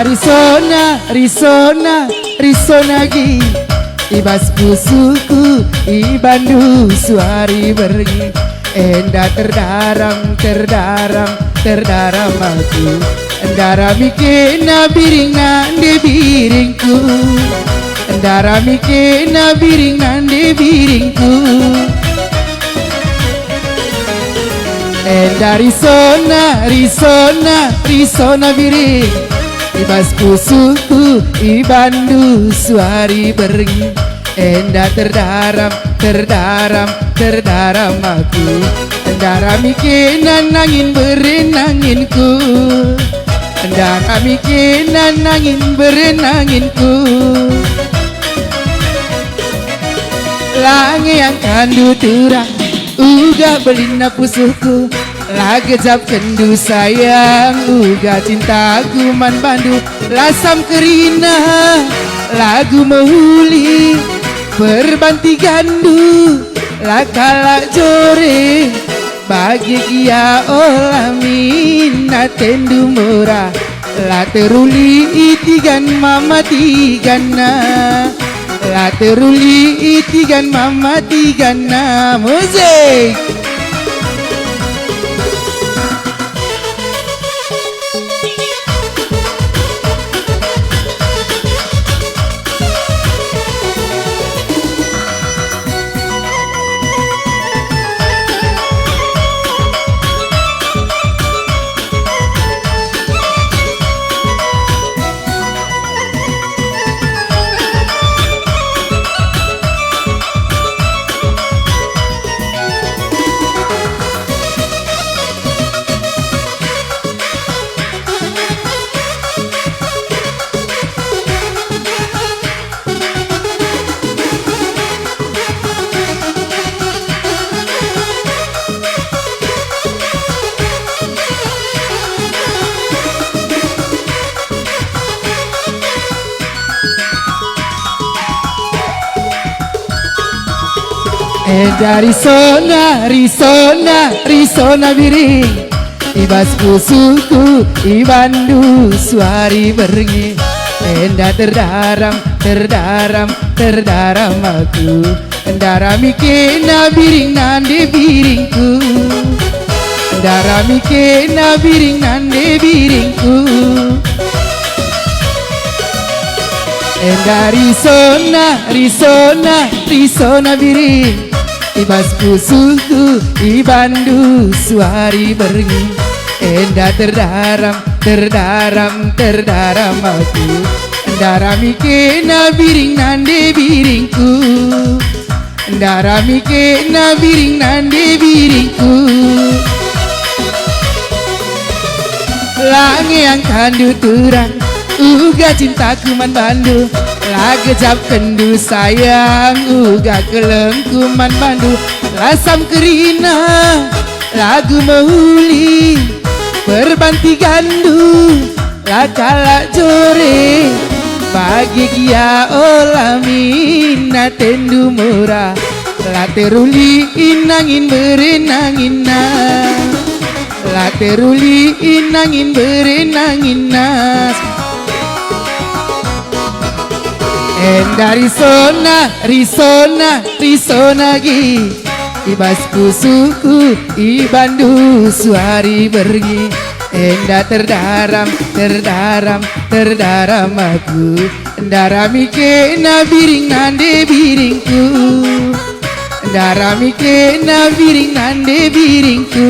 Risona gi ibas pusuku ibandu suari bergi enda terdaram aku endara mikena biring nande biringku endara mikena biring nande biringku enda risona biring ibas pusuku ibandu suari bergi enda terdaram aku endara mikena nangin berenanginku endara mikena nangin berenanginku lange yang kandu turang uga belina pusuku lagejap kendu sayang uga cintaku man bandu lasam kerina lagu mahuli berbanti gandu lakala jore bagi kia olamina tendu murah la teruli itigan mama tigana la teruli itigan mama tigana musik. Enda risona biring ibas pusuku ibandu suari bergi enda terdaram aku endara mikena biring nande biringku endara mikena biring nande biringku enda risona biring ibas pusuku ibandu suari bergi enda terdaram aku endara mikena biring nande biringku endara mikena biring nande biringku lange yang kandu turang uga cintaku man bandu lagejap kendu sayang uga kelengku man bandu lasam kerina lagu mahuli berbanti gandu lakala jore bagi kia olamina tendu murah la teruli inangin berenangina la teruli inangin berenangina enda risona gi ibas pusuku ibandu suari bergi enda terdaram aku endara mikena biring nande biringku endara mikena biring nande biringku